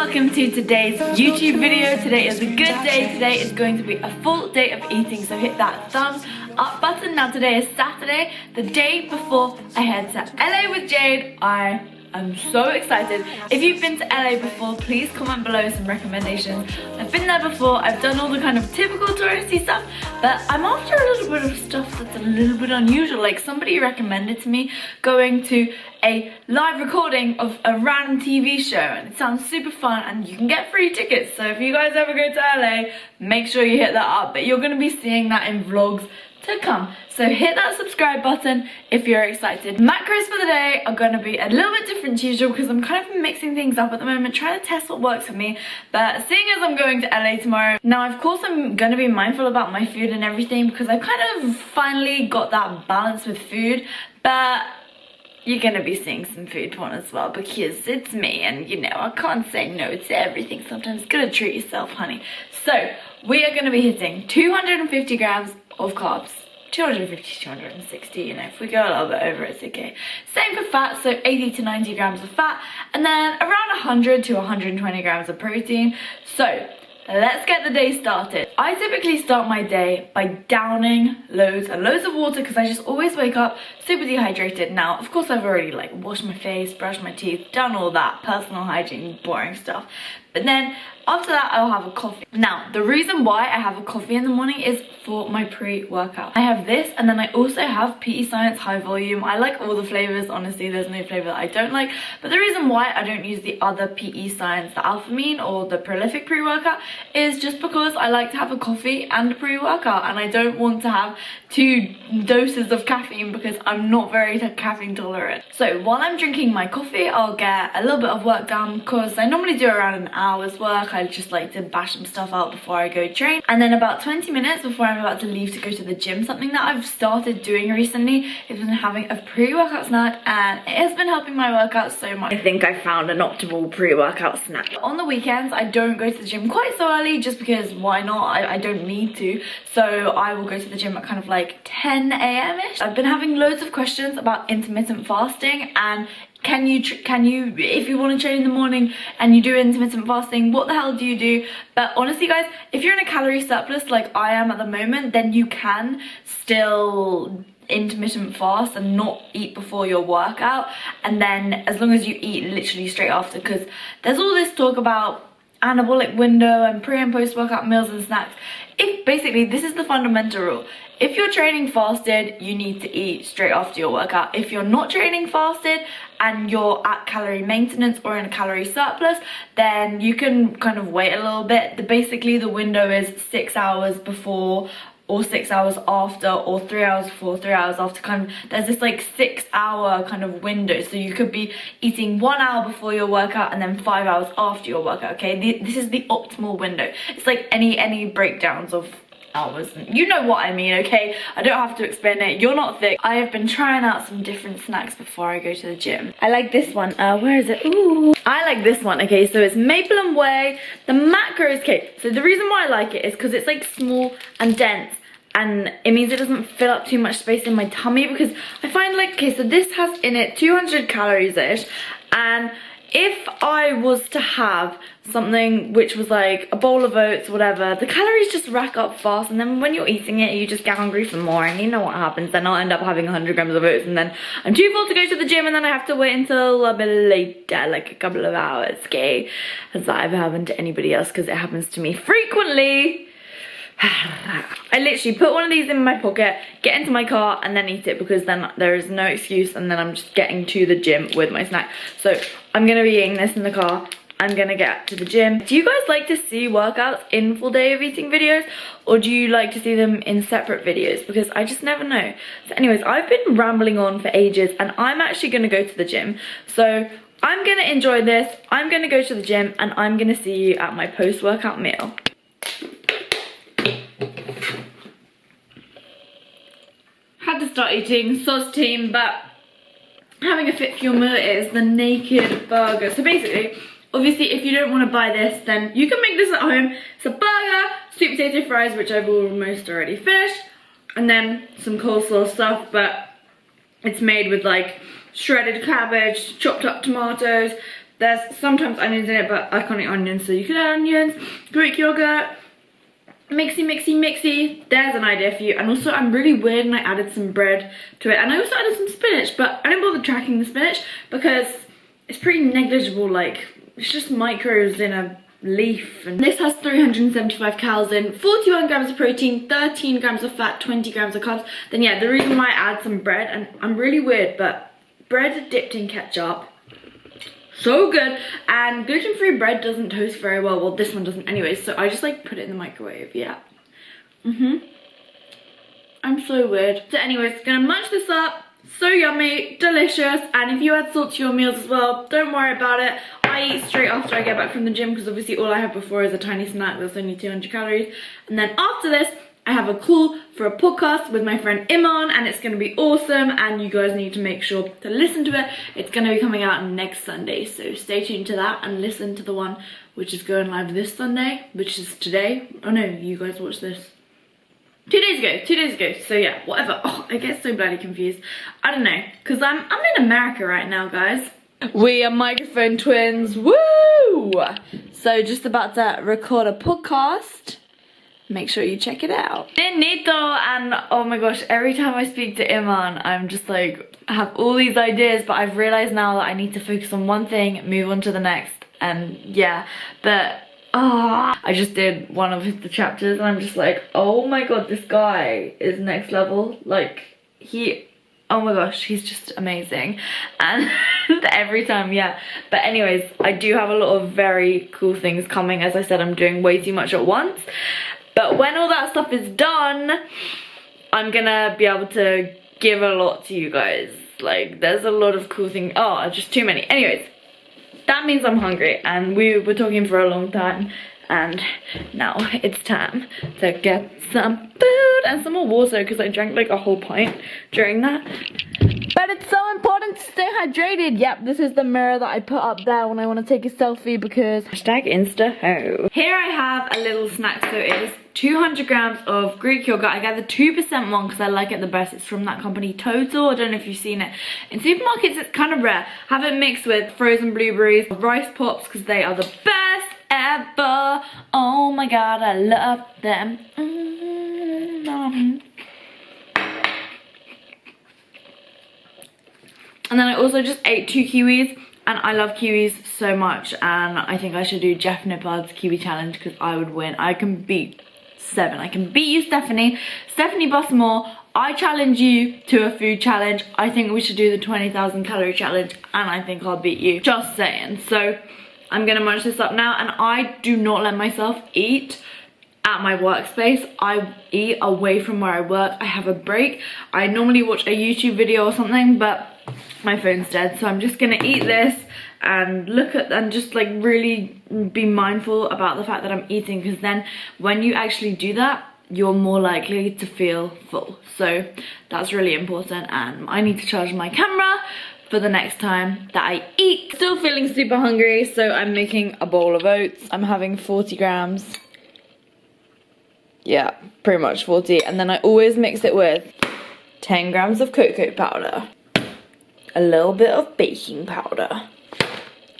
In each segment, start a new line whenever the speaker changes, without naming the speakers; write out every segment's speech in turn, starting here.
welcome to today's YouTube video. Today is a good day. Today is going to be a full day of eating, so hit that thumbs up button. Now today is Saturday, the day before I head to LA with Jade. I'm so excited. If you've been to LA before, please comment below some recommendations. I've been there before, I've done all the kind of typical touristy stuff, but I'm after a little bit of stuff that's a little bit unusual. Like somebody recommended to me going to a live recording of a random TV show, and it sounds super fun and you can get free tickets. So if you guys ever go to LA, make sure you hit that up, but you're gonna be seeing that in vlogs to come. So hit that subscribe button if you're excited. Macros for the day are going to be a little bit different to usual because I'm kind of mixing things up at the moment, trying to test what works for me. But seeing as I'm going to LA tomorrow, now of course I'm going to be mindful about my food and everything because I've kind of finally got that balance with food, but you're going to be seeing some food porn as well because it's me and you know I can't say no to everything. Sometimes gotta treat yourself, honey. So we are going to be hitting 250 grams of carbs, 250 to 260, you know, if we go a little bit over it's okay. Same for fat, so 80 to 90 grams of fat, and then around 100 to 120 grams of protein. So let's get the day started. I typically start my day by downing loads and loads of water because I just always wake up super dehydrated. Now, of course, I've already like washed my face, brushed my teeth, done all that personal hygiene, boring stuff. But then after that, I'll have a coffee. Now, the reason why I have a coffee in the morning is for my pre-workout. I have this, and then I also have PE Science High Volume. I like all the flavors, honestly, there's no flavor that I don't like. But the reason why I don't use the other PE Science, the Alphamine or the Prolific pre-workout, is just because I like to have a coffee and a pre-workout, and I don't want to have 2 doses of caffeine because I'm not very caffeine tolerant. So while I'm drinking my coffee, I'll get a little bit of work done because I normally do around an hour's work. I just like to bash some stuff out before I go train, and then about 20 minutes before I'm about to leave to go to the gym, something that I've started doing recently is been having a pre-workout snack, and it has been helping my workouts so much. I think I found an optimal pre-workout snack. On the weekends I don't go to the gym quite so early just because why not, I don't need to, so I will go to the gym at kind of like 10 a.m. ish. I've been having loads of questions about intermittent fasting and can you if you want to train in the morning and you do intermittent fasting, what the hell do you do? But honestly guys, if you're in a calorie surplus like I am at the moment, then you can still intermittent fast and not eat before your workout, and then as long as you eat literally straight after, because there's all this talk about anabolic window and pre and post workout meals and snacks. If basically this is the fundamental rule, if you're training fasted, you need to eat straight after your workout. If you're not training fasted and you're at calorie maintenance or in a calorie surplus, then you can kind of wait a little bit. Basically the window is 6 hours before or 6 hours after, or 3 hours before, 3 hours after. Kind of there's this like 6 hour kind of window, so you could be eating 1 hour before your workout and then 5 hours after your workout. Okay, this is the optimal window. It's like any breakdowns of hours, you know what I mean, okay? I don't have to explain it, you're not thick. I have been trying out some different snacks before I go to the gym. I like this one, where is it? Ooh, I like this one. Okay, so it's maple and whey. The macros, okay, so the reason why I like it is because it's like small and dense, and it means it doesn't fill up too much space in my tummy, because I find like, okay, so this has in it 200 calories ish, and if I was to have something which was like a bowl of oats or whatever, the calories just rack up fast, and then when you're eating it you just get hungry for more, and you know what happens then. I'll end up having 100 grams of oats and then I'm too full to go to the gym, and then I have to wait until a bit later, like a couple of hours. Okay, has that ever happened to anybody else? Because it happens to me frequently. I literally put one of these in my pocket, get into my car, and then eat it, because then there is no excuse, and then I'm just getting to the gym with my snack. So I'm gonna be eating this in the car. I'm gonna get to the gym. Do you guys like to see workouts in full day of eating videos, or do you like to see them in separate videos? Because I just never know. So anyways, I've been rambling on for ages, and I'm actually gonna go to the gym. So I'm gonna enjoy this, I'm gonna go to the gym, and I'm gonna see you at my post-workout meal. Had to start eating, sauce team, but having a fit fuel meal is the naked burger. So basically, obviously if you don't want to buy this, then you can make this at home. It's a burger, sweet potato fries, which I've almost already finished, and then some coleslaw stuff, but it's made with like shredded cabbage, chopped up tomatoes, There's sometimes onions in it, but I can't eat onions, so you can add onions, Greek yogurt, mixy. There's an idea for you. And also I'm really weird and I added some bread to it, and I also added some spinach, but I didn't bother tracking the spinach because it's pretty negligible. Like, it's just micros in a leaf. And this has 375 calories in, 41 grams of protein, 13 grams of fat, 20 grams of carbs. Then yeah, the reason why I add some bread, and I'm really weird, but bread dipped in ketchup, so good. And gluten-free bread doesn't toast very well. Well, this one doesn't anyway, so I just like put it in the microwave. Yeah. I'm so weird. So anyways, gonna munch this up. So yummy, delicious. And if you add salt to your meals as well, don't worry about it. I eat straight after I get back from the gym, because obviously all I had before is a tiny snack that's only 200 calories. And then after this, I have a call for a podcast with my friend Iman, and it's going to be awesome, and you guys need to make sure to listen to it. It's going to be coming out next Sunday, so stay tuned to that and listen to the one which is going live this Sunday, which is today. Oh no, you guys watched this 2 days ago, so yeah, whatever. Oh, I get so bloody confused. I don't know, because I'm in America right now, guys. We are microphone twins, woo! So just about to record a podcast. Make sure you check it out. Benito, and oh my gosh, every time I speak to Iman, I'm just like, I have all these ideas, but I've realized now that I need to focus on one thing, move on to the next, and yeah, but I just did one of the chapters, and I'm just like, oh my god, this guy is next level. Like, oh my gosh, he's just amazing. And every time, yeah. But anyways, I do have a lot of very cool things coming. As I said, I'm doing way too much at once. But when all that stuff is done, I'm gonna be able to give a lot to you guys. Like, there's a lot of cool things. Oh, just too many. Anyways, that means I'm hungry, and we were talking for a long time, and now it's time to get some food and some more water, because I drank like a whole pint during that. But it's so important to stay hydrated. Yep, this is the mirror that I put up there when I want to take a selfie, because #InstaHo. Here I have a little snack. So it is 200 grams of Greek yogurt. I get the 2% one because I like it the best. It's from that company Total. I don't know if you've seen it. In supermarkets, it's kind of rare. Have it mixed with frozen blueberries, rice pops, because they are the best ever. Oh my god, I love them. And then I also just ate 2 kiwis, and I love kiwis so much, and I think I should do Jeff Nippard's kiwi challenge, because I would win. I can beat 7. I can beat you, Stephanie. Stephanie Busmore, I challenge you to a food challenge. I think we should do the 20,000 calorie challenge, and I think I'll beat you. Just saying. So I'm gonna munch this up now, and I do not let myself eat at my workspace. I eat away from where I work. I have a break. I normally watch a YouTube video or something, but my phone's dead, so I'm just gonna eat this and look at, and just like really be mindful about the fact that I'm eating, because then when you actually do that, you're more likely to feel full. So that's really important, and I need to charge my camera for the next time that I eat. Still feeling super hungry, so I'm making a bowl of oats. I'm having 40 grams. Yeah, pretty much 40. And then I always mix it with 10 grams of cocoa powder, a little bit of baking powder,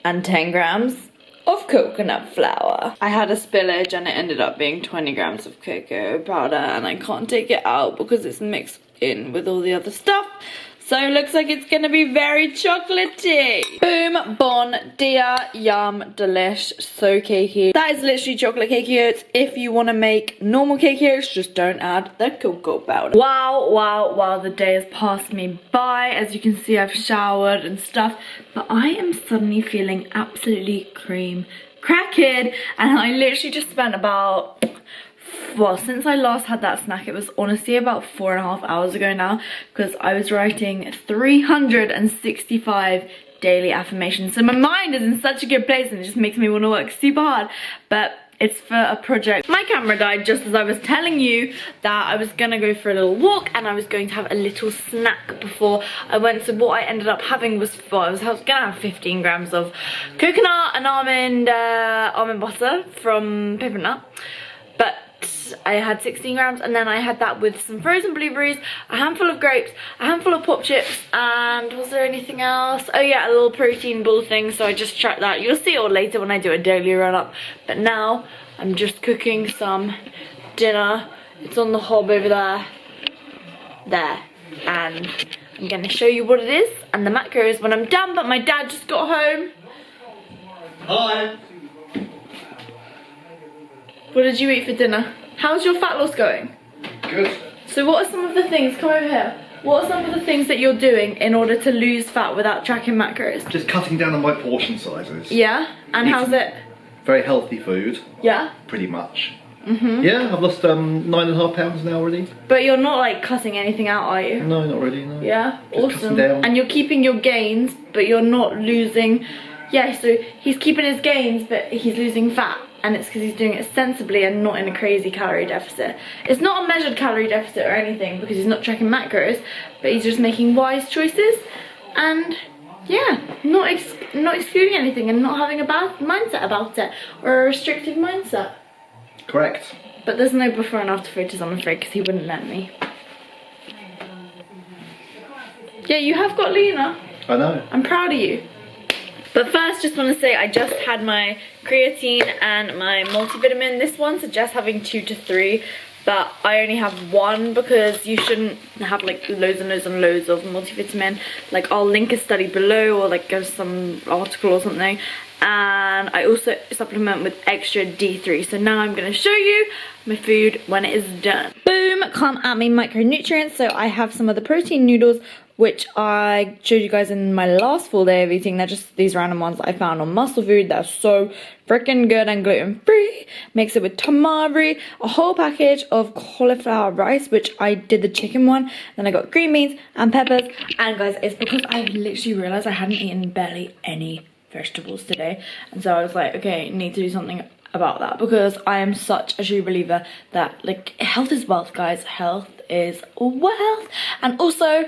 and 10 grams of coconut flour. I had a spillage and it ended up being 20 grams of cocoa powder, and I can't take it out because it's mixed in with all the other stuff. So it looks like it's gonna be very chocolatey. Boom, bon dia, yum, delish, so cakey. That is literally chocolate cakey oats. If you wanna make normal cakey oats, just don't add the cocoa powder. Wow, wow, wow, the day has passed me by. As you can see, I've showered and stuff, but I am suddenly feeling absolutely cream cracking, and I literally just spent about, well, since I last had that snack, it was honestly about 4.5 hours ago now, because I was writing 365 daily affirmations. So my mind is in such a good place, and it just makes me want to work super hard. But it's for a project. My camera died just as I was telling you that I was gonna go for a little walk, and I was going to have a little snack before I went. So what I ended up having was, well, I was gonna have 15 grams of coconut and almond butter from Peppermint, but I had 16 grams, and then I had that with some frozen blueberries, a handful of grapes, a handful of pop chips, and was there anything else? Oh yeah, a little protein ball thing, so I just tracked that. You'll see it all later when I do a daily run up, but now I'm just cooking some dinner. It's on the hob over there, and I'm gonna show you what it is and the macros when I'm done, but my dad just got home.
Hi.
What did you eat for dinner? How's your fat loss going?
Good.
So what are some of the things, come over here, what are some of the things that you're doing in order to lose fat without tracking macros?
Just cutting down on my portion sizes.
Yeah? And how's it?
Very healthy food.
Yeah?
Pretty much. Yeah, I've lost 9.5 pounds now already.
But you're not like cutting anything out, are you?
No, not really, no.
Yeah?
Just
Awesome.
down.
And you're keeping your gains, but you're not losing. Yeah, so he's keeping his gains, but he's losing fat. And it's because he's doing it sensibly and not in a crazy calorie deficit. It's not a measured calorie deficit or anything because he's not tracking macros, but he's just making wise choices. And yeah, not excluding anything and not having a bad mindset about it or a restrictive mindset.
Correct.
But there's no before and after photos, I'm afraid, because he wouldn't let me. Yeah, you have got leaner.
I know.
I'm proud of you. But first, just want to say I just had my creatine and my multivitamin. This one suggests having 2 to 3, but I only have 1 because you shouldn't have like loads and loads and loads of multivitamin. Like I'll link a study below or like go to some article or something. And I also supplement with extra D3. So now I'm going to show you my food when it is done. Boom, come at me micronutrients. So I have some of the protein noodles, which I showed you guys in my last full day of eating. They're just these random ones that I found on Muscle Food. They're so freaking good and gluten free. Mix it with tamari, a whole package of cauliflower rice, which I did the chicken one. Then I got green beans and peppers. And guys, it's because I literally realized I hadn't eaten barely any vegetables today, and so I was like, okay, need to do something about that because I am such a true believer that like health is wealth, guys. Health is wealth. And also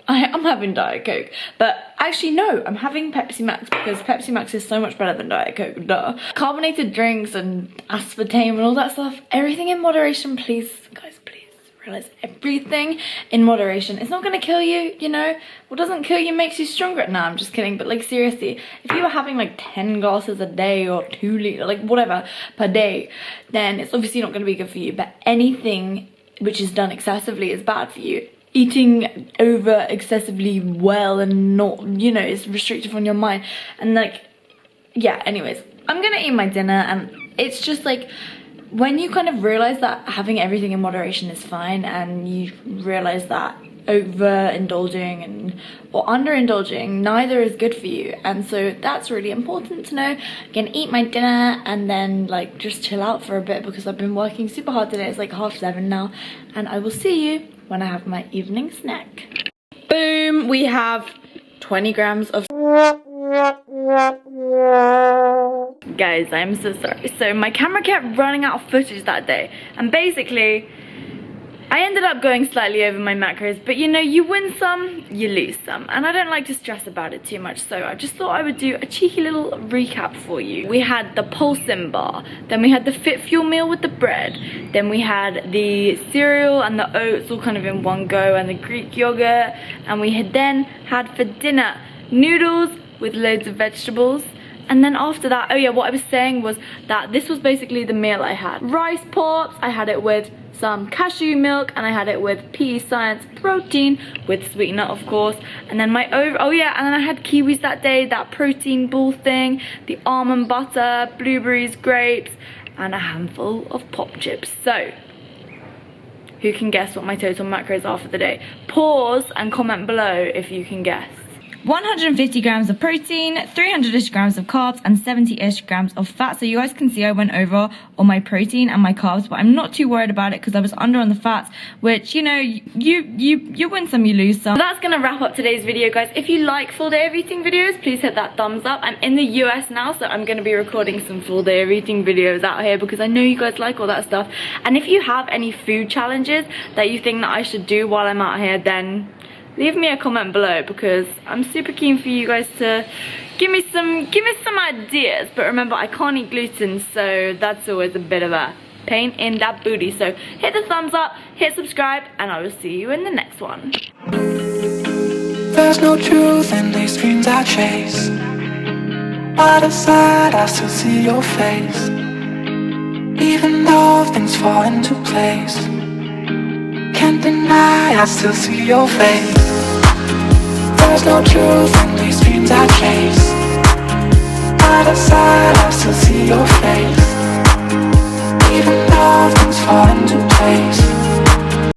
I'm having Diet Coke, but actually no, I'm having Pepsi Max because Pepsi Max is so much better than Diet Coke. Duh. Carbonated drinks and aspartame and all that stuff, everything in moderation, please guys, please realize everything in moderation. It's not gonna kill you, you know. What doesn't kill you makes you stronger. Nah, I'm just kidding, but like seriously, if you were having like 10 glasses a day or 2 liters, like whatever per day, then it's obviously not gonna be good for you. But anything which is done excessively is bad for you. Eating over excessively well and not, you know, is restrictive on your mind. And like, yeah, anyways, I'm gonna eat my dinner, and it's just like, when you kind of realize that having everything in moderation is fine, and you realize that overindulging and or underindulging neither is good for you, and so that's really important to know. I'm gonna eat my dinner and then like just chill out for a bit because I've been working super hard today. It's like 7:30 now, and I will see you when I have my evening snack. Boom, we have 20 grams of guys, I'm so sorry. So my camera kept running out of footage that day, and basically I ended up going slightly over my macros, but you know, you win some, you lose some, and I don't like to stress about it too much, so I just thought I would do a cheeky little recap for you. We had the Pulsin bar, then we had the Fit Fuel meal with the bread, then we had the cereal and the oats all kind of in one go, and the Greek yogurt, and we had then had for dinner noodles with loads of vegetables. And then after that, oh yeah, what I was saying was that this was basically the meal I had. Rice pops, I had it with some cashew milk, and I had it with PE Science protein with sweetener, of course. And then oh yeah, and then I had kiwis that day, that protein ball thing, the almond butter, blueberries, grapes, and a handful of pop chips. So, who can guess what my total macros are for the day? Pause and comment below if you can guess. 150 grams of protein, 300-ish grams of carbs, and 70-ish grams of fat. So you guys can see I went over on my protein and my carbs, but I'm not too worried about it because I was under on the fats, which, you know, you win some, you lose some. So that's gonna wrap up today's video, guys. If you like full day of eating videos, please hit that thumbs up. I'm in the US now, so I'm gonna be recording some full day of eating videos out here because I know you guys like all that stuff. And if you have any food challenges that you think that I should do while I'm out here, then leave me a comment below because I'm super keen for you guys to give me some ideas. But remember, I can't eat gluten, so that's always a bit of a pain in that booty. So hit the thumbs up, hit subscribe, and I will see you in the next one.
There's no truth in these dreams I chase. Out of sight, I still see your face. Even though things fall into place, can't deny I still see your face. There's no truth in these dreams I chase. Out of sight, I still see your